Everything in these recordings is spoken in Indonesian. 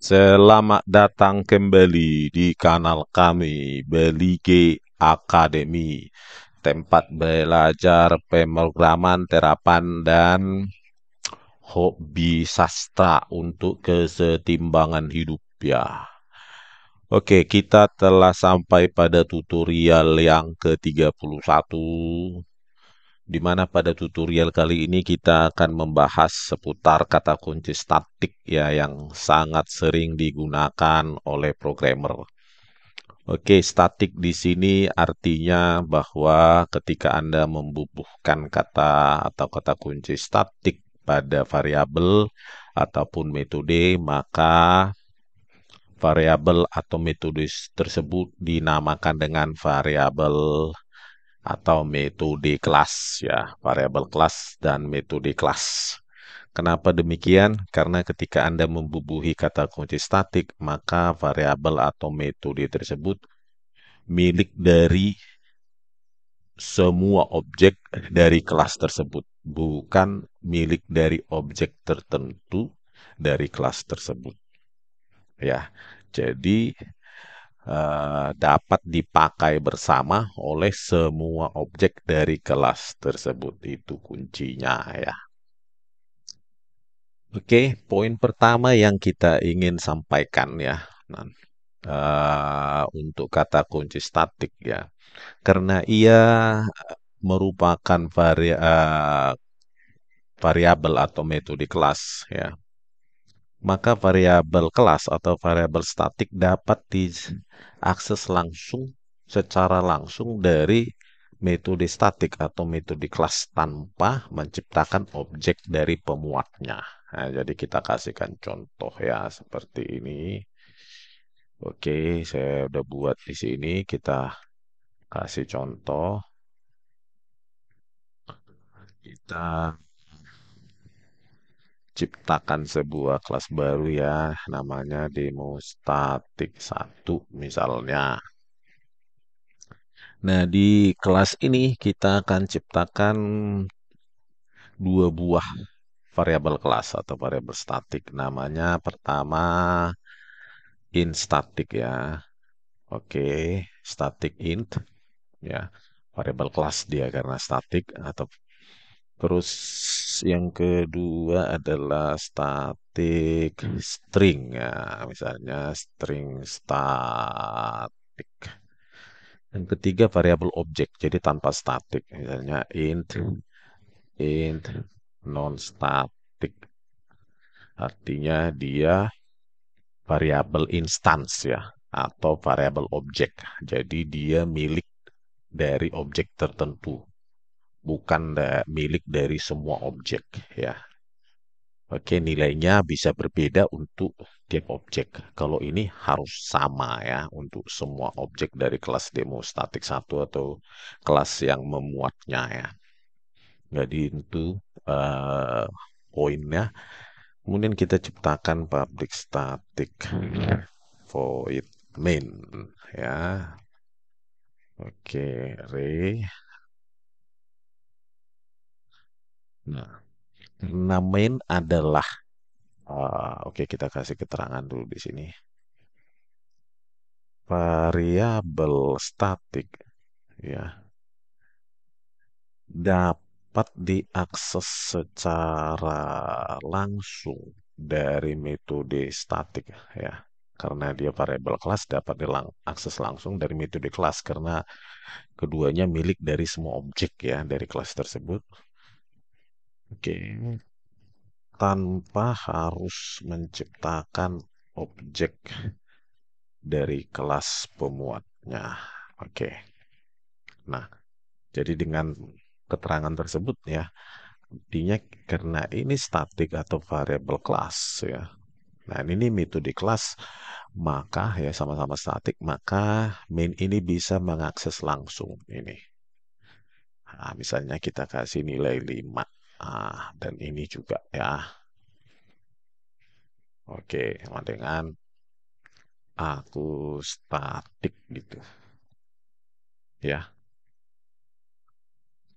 Selamat datang kembali di kanal kami, Belige Academy, tempat belajar pemrograman, terapan, dan hobi sastra untuk kesetimbangan hidup ya. Oke, kita telah sampai pada tutorial yang ke-31, di mana pada tutorial kali ini kita akan membahas seputar kata kunci statik ya yang sangat sering digunakan oleh programmer. Oke, statik di sini artinya bahwa ketika Anda membubuhkan kata atau kata kunci statik pada variabel ataupun metode, maka variabel atau metode tersebut dinamakan dengan variabel atau metode kelas ya, variabel kelas dan metode kelas. Kenapa demikian? Karena ketika Anda membubuhi kata kunci statik, maka variabel atau metode tersebut milik dari semua objek dari kelas tersebut, bukan milik dari objek tertentu dari kelas tersebut. Ya, jadi dapat dipakai bersama oleh semua objek dari kelas tersebut. Itu kuncinya ya. Oke, poin pertama yang kita ingin sampaikan ya, untuk kata kunci statik ya, karena ia merupakan variabel atau metode kelas ya. Maka variabel kelas atau variabel statik dapat diakses langsung secara langsung dari metode statik atau metode kelas tanpa menciptakan objek dari pemuatnya. Nah, jadi kita kasihkan contoh ya seperti ini. Oke, saya udah buat di sini. Kita kasih contoh. Kita ciptakan sebuah kelas baru ya, namanya demo statik 1 misalnya. Nah, di kelas ini kita akan ciptakan dua buah variabel kelas atau variabel statik. Namanya pertama int statik ya. Oke, static int ya. Variabel kelas dia karena statik atau terus yang kedua adalah static string ya. Misalnya string static. Yang ketiga variabel objek, jadi tanpa statik. Misalnya int non static. Artinya dia variabel instance ya atau variabel objek. Jadi dia milik dari objek tertentu, bukan milik dari semua objek ya. Oke, nilainya bisa berbeda untuk tiap objek. Kalau ini harus sama ya untuk semua objek dari kelas demo statik 1 atau kelas yang memuatnya ya. Jadi itu eh, poinnya. Kemudian kita ciptakan public static void main ya. Oke, array. Nah, karena main adalah oke kita kasih keterangan dulu di sini. Variabel statik ya dapat diakses secara langsung dari metode statik ya. Karena dia variabel kelas dapat diakses langsung dari metode kelas karena keduanya milik dari semua objek ya dari kelas tersebut. Oke, tanpa harus menciptakan objek dari kelas pemuatnya. Oke. Nah, jadi dengan keterangan tersebut ya, artinya karena ini statik atau variabel kelas ya. Nah, ini metode kelas, maka ya sama-sama statik, maka main ini bisa mengakses langsung ini. Nah, misalnya kita kasih nilai 5. Dan ini juga ya. Oke, sama dengan aku statik gitu. Ya.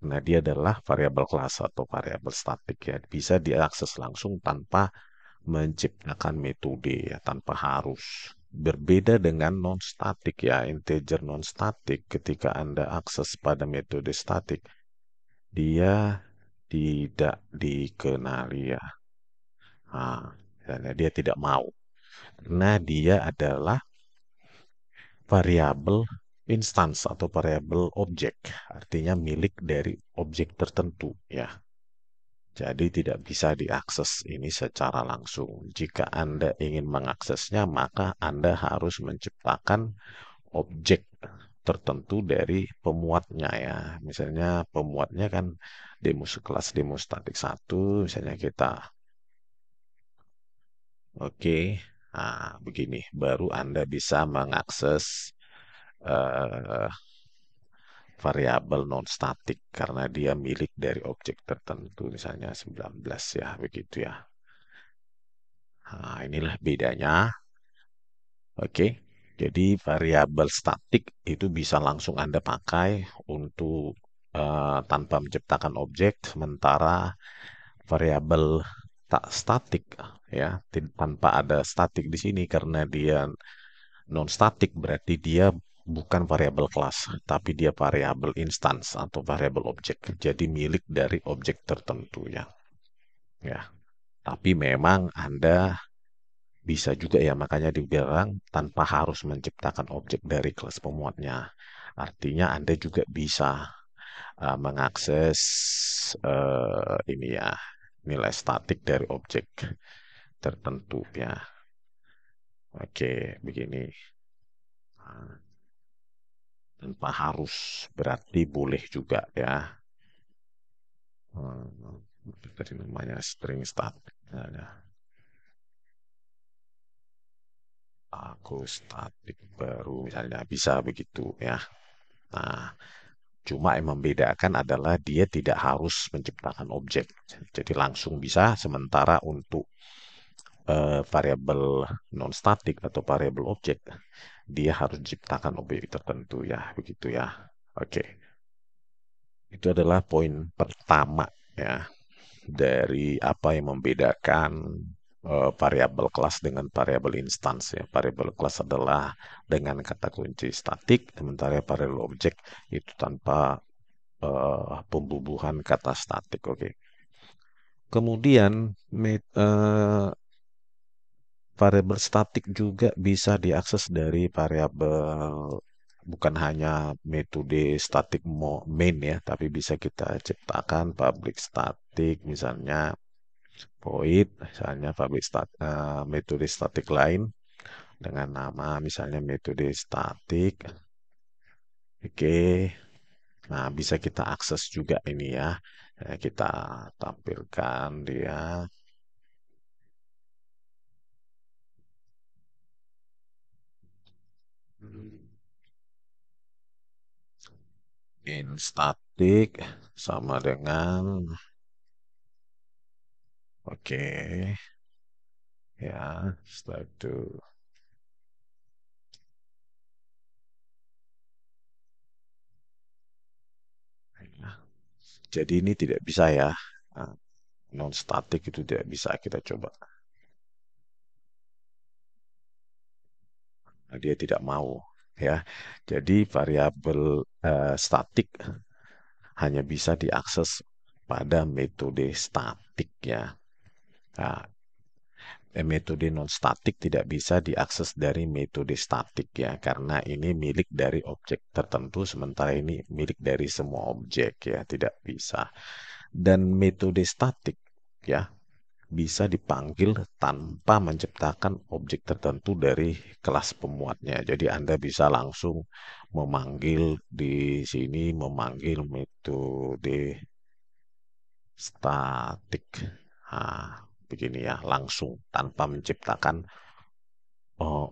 Nah, dia adalah variabel kelas atau variabel statik ya. Bisa diakses langsung tanpa menciptakan metode ya tanpa harus. Berbeda dengan non-statik ya, integer non-statik ketika Anda akses pada metode statik, dia tidak dikenali ya. Nah, misalnya dia tidak mau. Karena dia adalah variabel instance atau variabel objek, artinya milik dari objek tertentu ya. Jadi tidak bisa diakses ini secara langsung. Jika Anda ingin mengaksesnya, maka Anda harus menciptakan objek tertentu dari pemuatnya ya. Misalnya pemuatnya kan kelas demo statik satu, misalnya kita, oke, nah begini, baru Anda bisa mengakses eh, variabel non statik karena dia milik dari objek tertentu, misalnya 19 ya, begitu ya. Nah, inilah bedanya. Oke. Jadi variabel statik itu bisa langsung Anda pakai untuk tanpa menciptakan objek, sementara variabel tak statik ya, tanpa ada statik di sini karena dia non statik berarti dia bukan variabel kelas, tapi dia variabel instance atau variabel objek. Jadi milik dari objek tertentu ya. Ya. Tapi memang Anda bisa juga ya, makanya dibilang tanpa harus menciptakan objek dari kelas pemuatnya. Artinya Anda juga bisa mengakses ini ya, nilai statik dari objek tertentu ya. Oke, begini. Nah, tanpa harus berarti boleh juga ya. Hmm, Tadi namanya string statik. Misalnya, aku statik baru misalnya bisa begitu ya. Nah, cuma yang membedakan adalah dia tidak harus menciptakan objek. Jadi langsung bisa, sementara untuk variabel non statik atau variabel objek, dia harus menciptakan objek tertentu ya, begitu ya. Oke, itu adalah poin pertama ya dari apa yang membedakan variabel kelas dengan variabel instance ya. Variabel kelas adalah dengan kata kunci statik, sementara variabel objek itu tanpa pembubuhan kata statik. Oke. Kemudian variabel statik juga bisa diakses dari variabel bukan hanya metode statik main ya, tapi bisa kita ciptakan public static misalnya void, misalnya metode statik lain dengan nama misalnya metode statik. Oke. Nah, bisa kita akses juga ini ya. Kita tampilkan dia in statik sama dengan oke ya satu. Jadi ini tidak bisa ya. Non statik itu tidak bisa kita coba. Nah, dia tidak mau ya. Jadi variabel statik hanya bisa diakses pada metode statik ya. Nah, metode non-statik tidak bisa diakses dari metode statik ya, karena ini milik dari objek tertentu, sementara ini milik dari semua objek ya, tidak bisa. Dan metode statik ya bisa dipanggil tanpa menciptakan objek tertentu dari kelas pemuatnya. Jadi Anda bisa langsung memanggil di sini, memanggil metode statik. Nah, begini ya, langsung tanpa menciptakan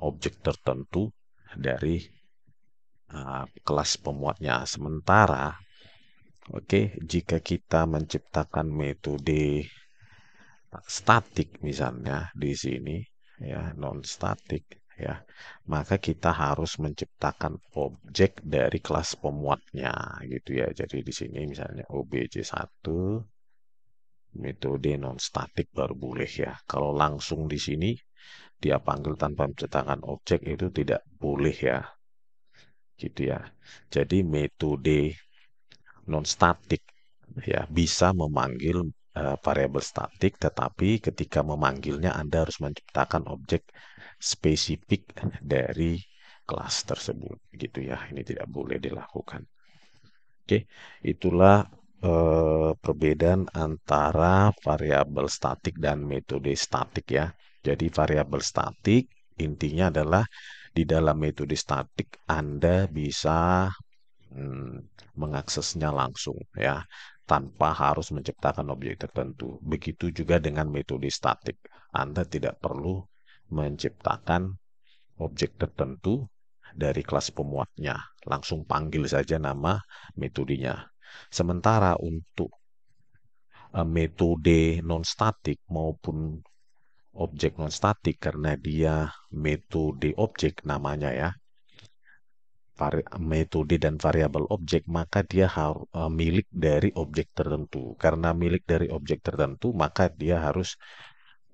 objek tertentu dari kelas pemuatnya. Sementara, oke, jika kita menciptakan metode statik misalnya di sini, ya, non statik, ya, maka kita harus menciptakan objek dari kelas pemuatnya, gitu ya. Jadi di sini misalnya obj1 Metode non statik baru boleh ya. Kalau langsung di sini dia panggil tanpa menciptakan objek itu tidak boleh ya, gitu ya. Jadi metode non statik ya bisa memanggil variabel statik, tetapi ketika memanggilnya Anda harus menciptakan objek spesifik dari kelas tersebut, gitu ya. Ini tidak boleh dilakukan. Oke, itulah perbedaan antara variabel statik dan metode statik ya. Jadi variabel statik intinya adalah di dalam metode statik Anda bisa hmm, mengaksesnya langsung ya, tanpa harus menciptakan objek tertentu. Begitu juga dengan metode statik. Anda tidak perlu menciptakan objek tertentu dari kelas pemuatnya. Langsung panggil saja nama metodenya. Sementara untuk metode non-statik maupun objek non-statik, karena dia metode objek namanya ya, metode dan variabel objek, maka dia harus milik dari objek tertentu. Karena milik dari objek tertentu, maka dia harus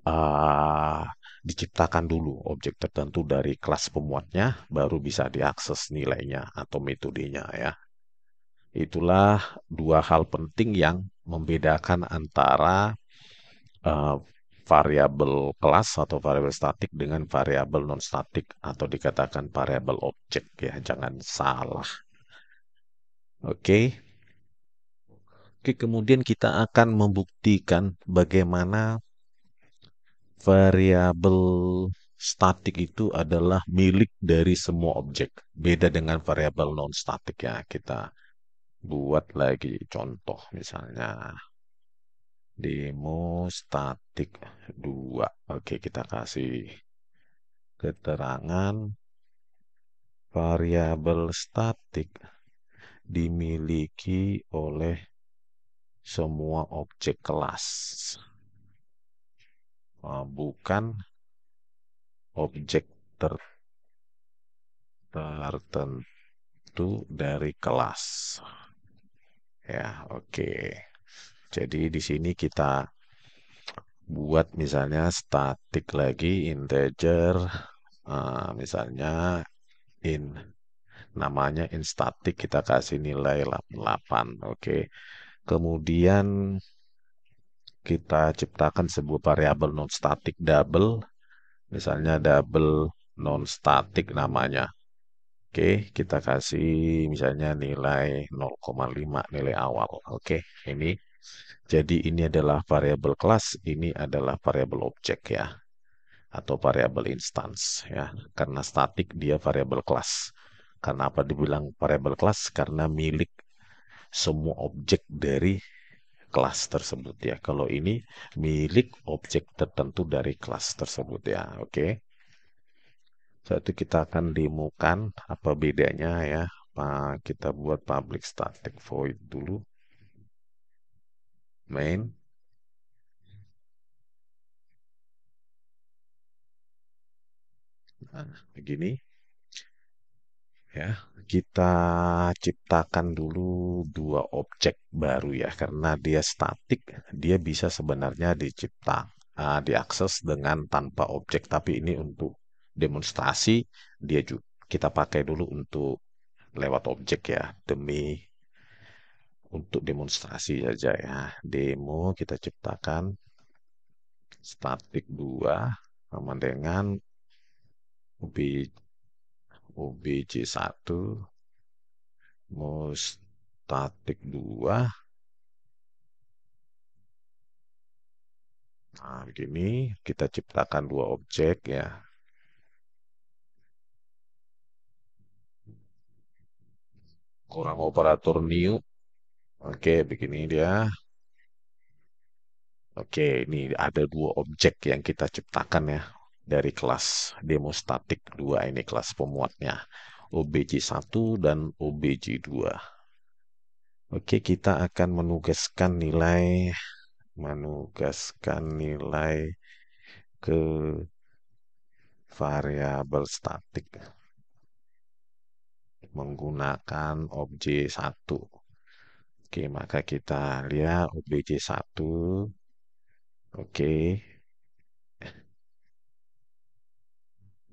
uh, diciptakan dulu objek tertentu dari kelas pemuatnya, baru bisa diakses nilainya atau metodenya ya. Itulah dua hal penting yang membedakan antara uh, variabel kelas atau variabel statik dengan variabel non statik atau dikatakan variabel objek ya, jangan salah. Oke. Oke, kemudian kita akan membuktikan bagaimana variabel statik itu adalah milik dari semua objek. Beda dengan variabel non statik ya. Kita buat lagi contoh misalnya demo statik 2. Oke, kita kasih keterangan variabel statik dimiliki oleh semua objek kelas. Bukan objek tertentu dari kelas. Ya, oke. Jadi di sini kita buat misalnya statik lagi integer, misalnya in namanya in static kita kasih nilai 8. Oke. Kemudian kita ciptakan sebuah variabel non static double, misalnya double non static namanya. Oke, kita kasih misalnya nilai 0,5 nilai awal. Oke, ini jadi ini adalah variabel kelas, ini adalah variabel objek ya, atau variabel instance ya. Karena statik dia variabel kelas. Karena apa dibilang variabel kelas? Karena milik semua objek dari kelas tersebut ya. Kalau ini milik objek tertentu dari kelas tersebut ya. Oke. Satu kita akan demokan apa bedanya ya. Kita buat public static void dulu. Main. Nah, begini ya. Kita ciptakan dulu dua objek baru ya. Karena dia statik, dia bisa sebenarnya diakses dengan tanpa objek. Tapi ini untuk demonstrasi, kita pakai dulu untuk lewat objek ya, demi untuk demonstrasi saja ya. Demo kita ciptakan statik 2 sama dengan obj1 mau statik 2. Nah, begini kita ciptakan dua objek ya. Kurang operator new. Oke, begini dia. Oke, ini ada dua objek yang kita ciptakan ya dari kelas demo statik 2 ini kelas pemuatnya. obj1 dan obj2. Oke, kita akan menugaskan nilai ke variabel statik menggunakan obj1. Oke, maka kita lihat obj1 Oke,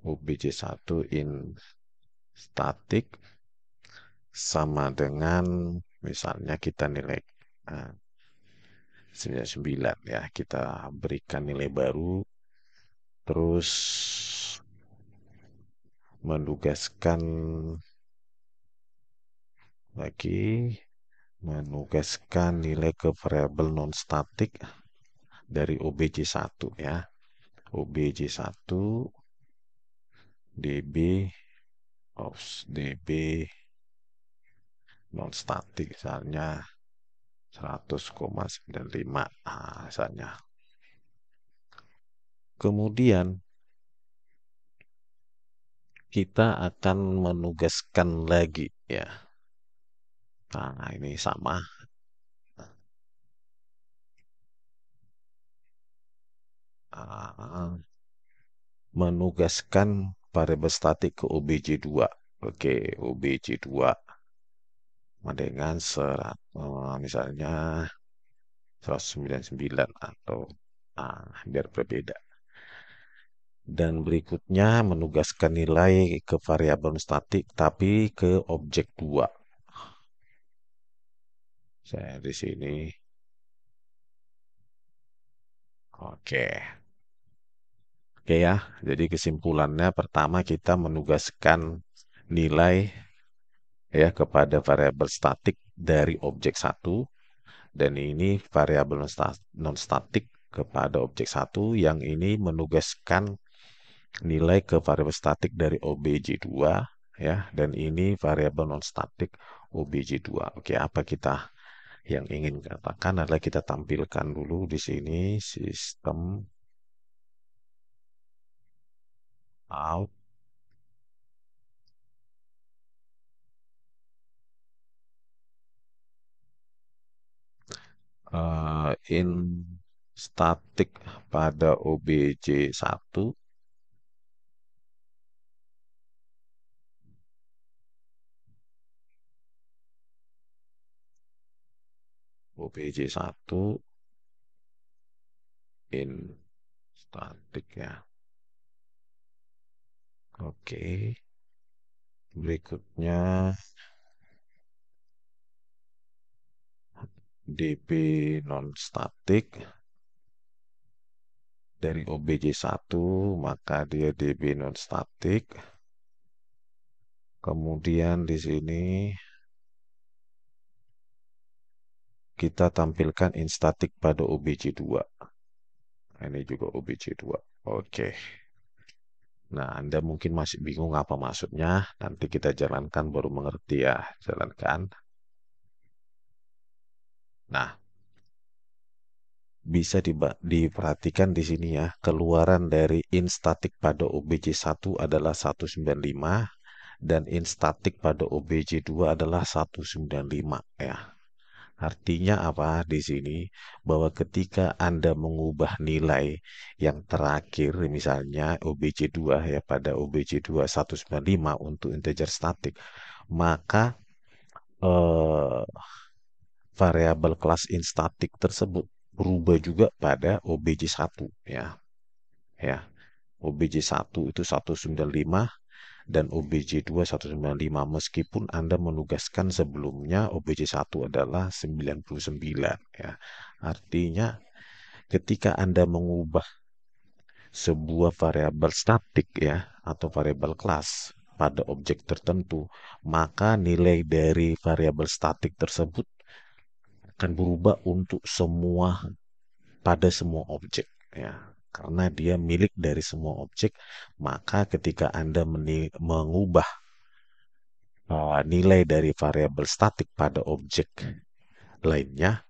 obj1 in static sama dengan misalnya kita nilai eh, 99 ya. Kita berikan nilai baru terus menugaskan lagi menugaskan nilai ke variabel non statik dari obj1 ya. Obj1 db of db non statik misalnya 100,95 misalnya. Kemudian kita akan menugaskan lagi ya. Nah, ini sama. Ah, menugaskan variabel statik ke obj2. Oke, obj2 dengan misalnya 199 atau biar berbeda. Dan berikutnya menugaskan nilai ke variabel statik tapi ke objek 2. Saya di sini. Oke. Oke ya. Jadi kesimpulannya pertama kita menugaskan nilai ya kepada variabel statik dari objek satu dan ini variabel non statik kepada objek satu yang ini menugaskan nilai ke variabel statik dari obj2 ya dan ini variabel non statik obj2. Oke, apa kita yang ingin katakan adalah kita tampilkan dulu di sini sistem out in statik pada obj1 obj1 in statik ya. Oke, berikutnya db non statik dari obj1 maka dia db non statik. Kemudian di sini kita tampilkan in statik pada obj2. Ini juga obj2. Oke. Nah, Anda mungkin masih bingung apa maksudnya. Nanti kita jalankan baru mengerti ya. Jalankan. Nah, bisa diperhatikan di sini ya. Keluaran dari in statik pada obj1 adalah 195 dan in statik pada obj2 adalah 195 ya. Artinya apa di sini? Bahwa ketika Anda mengubah nilai yang terakhir, misalnya obj2 ya pada obj2 195 untuk integer statik, maka eh, variabel kelas in statik tersebut berubah juga pada obj1 ya. Ya, obj1 itu 195 dan obj2 195 meskipun Anda menugaskan sebelumnya obj1 adalah 99 ya. Artinya ketika Anda mengubah sebuah variabel statik ya atau variabel kelas pada objek tertentu, maka nilai dari variabel statik tersebut akan berubah untuk semua pada semua objek ya. Karena dia milik dari semua objek, maka ketika Anda mengubah nilai dari variabel statik pada objek lainnya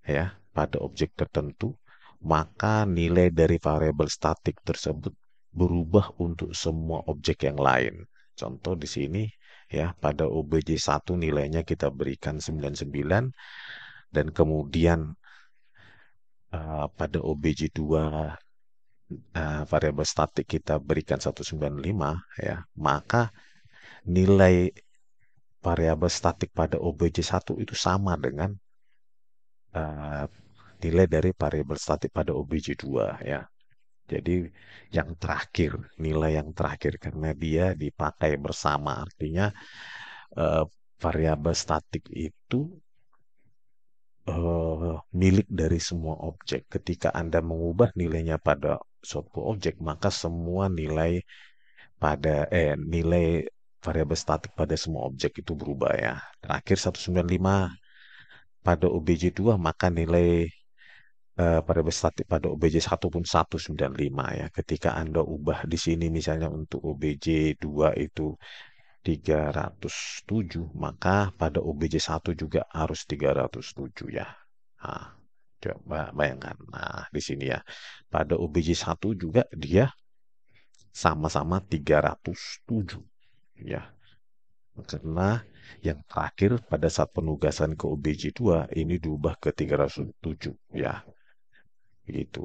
ya pada objek tertentu maka nilai dari variabel statik tersebut berubah untuk semua objek yang lain. Contoh di sini ya pada obj1 nilainya kita berikan 99 dan kemudian pada obj2 variabel statik kita berikan 195 ya maka nilai variabel statik pada obj1 itu sama dengan nilai dari variabel statik pada obj2 ya. Jadi yang terakhir, nilai yang terakhir karena dia dipakai bersama, artinya eh, variabel statik itu milik dari semua objek. Ketika Anda mengubah nilainya pada suatu objek, maka semua nilai variabel statik pada semua objek itu berubah ya. Terakhir 195 pada obj2, maka nilai variabel statik pada obj1 pun 195 ya. Ketika Anda ubah di sini misalnya untuk obj2 itu 307, maka pada obj1 juga harus 307 ya. Nah, coba bayangkan. Nah, di sini ya. Pada obj1 juga dia sama-sama 307 ya. Karena yang terakhir pada saat penugasan ke obj2 ini diubah ke 307 ya. Begitu.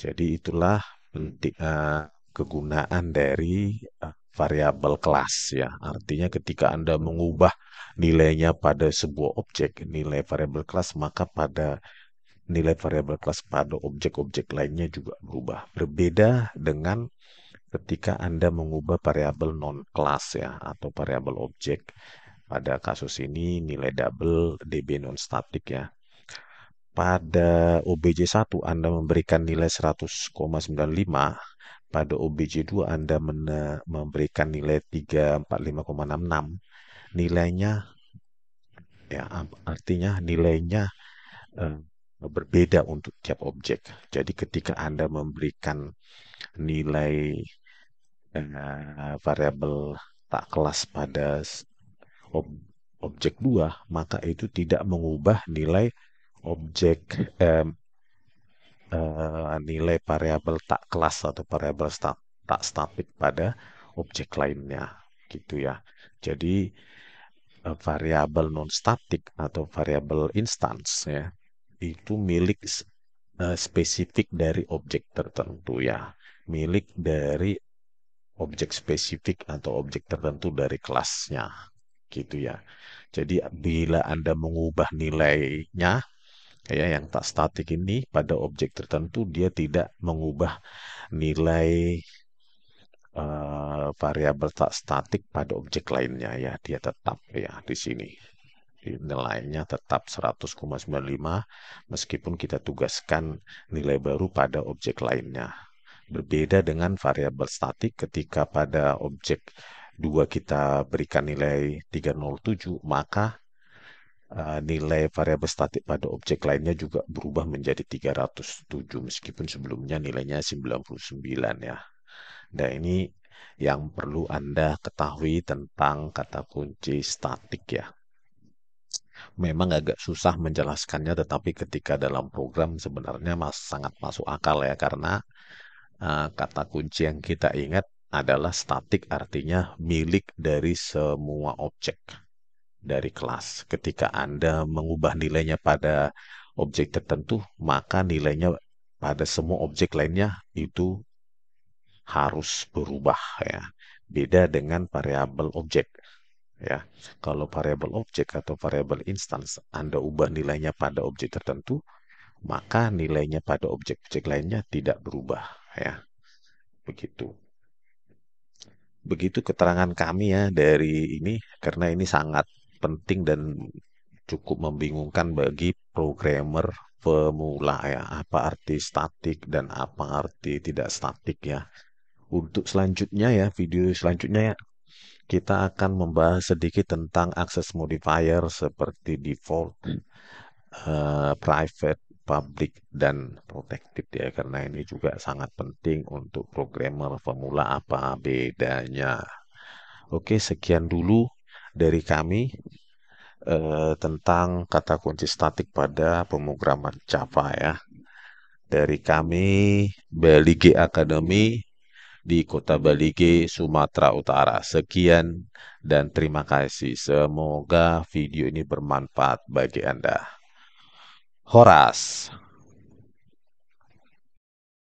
Jadi itulah kegunaan dari variabel kelas ya. Artinya ketika Anda mengubah nilainya pada sebuah objek, nilai variabel kelas, maka pada nilai variabel kelas pada objek-objek lainnya juga berubah. Berbeda dengan ketika Anda mengubah variabel non-kelas ya atau variabel objek. Pada kasus ini nilai double DB non-static ya. Pada OBJ1 Anda memberikan nilai 100,95, pada OBJ2 Anda memberikan nilai 345,66. Nilainya ya artinya nilainya eh, berbeda untuk tiap objek. Jadi ketika Anda memberikan nilai variabel tak kelas pada objek 2, maka itu tidak mengubah nilai objek eh, nilai variabel tak kelas atau variabel tak statik pada objek lainnya gitu ya. Jadi variabel non statik atau variabel instance ya itu milik spesifik dari objek tertentu ya, milik dari objek spesifik atau objek tertentu dari kelasnya gitu ya. Jadi bila Anda mengubah nilainya ya yang tak statik ini pada objek tertentu, dia tidak mengubah nilai variabel tak statik pada objek lainnya ya, dia tetap ya di sini. Nilainya tetap 100,95 meskipun kita tugaskan nilai baru pada objek lainnya. Berbeda dengan variabel statik ketika pada objek 2 kita berikan nilai 307, maka nilai variabel statik pada objek lainnya juga berubah menjadi 307 meskipun sebelumnya nilainya 99 ya. Dan ini yang perlu Anda ketahui tentang kata kunci statik ya. Memang agak susah menjelaskannya, tetapi ketika dalam program sebenarnya sangat masuk akal ya, karena kata kunci yang kita ingat adalah statik, artinya milik dari semua objek dari kelas. Ketika Anda mengubah nilainya pada objek tertentu, maka nilainya pada semua objek lainnya itu harus berubah ya. Beda dengan variabel objek ya. Kalau variabel objek atau variabel instance Anda ubah nilainya pada objek tertentu, maka nilainya pada objek-objek lainnya tidak berubah ya. Begitu. Begitu keterangan kami ya dari ini, karena ini sangat penting dan cukup membingungkan bagi programmer pemula ya. Apa arti statik dan apa arti tidak statik ya. Untuk selanjutnya ya, video selanjutnya ya, kita akan membahas sedikit tentang access modifier seperti default, private, public, dan protected ya. Karena ini juga sangat penting untuk programmer pemula apa bedanya. Oke, sekian dulu dari kami tentang kata kunci statik pada pemrograman Java ya. Dari kami Balige Academy di Kota Balige, Sumatera Utara. Sekian dan terima kasih. Semoga video ini bermanfaat bagi Anda. Horas.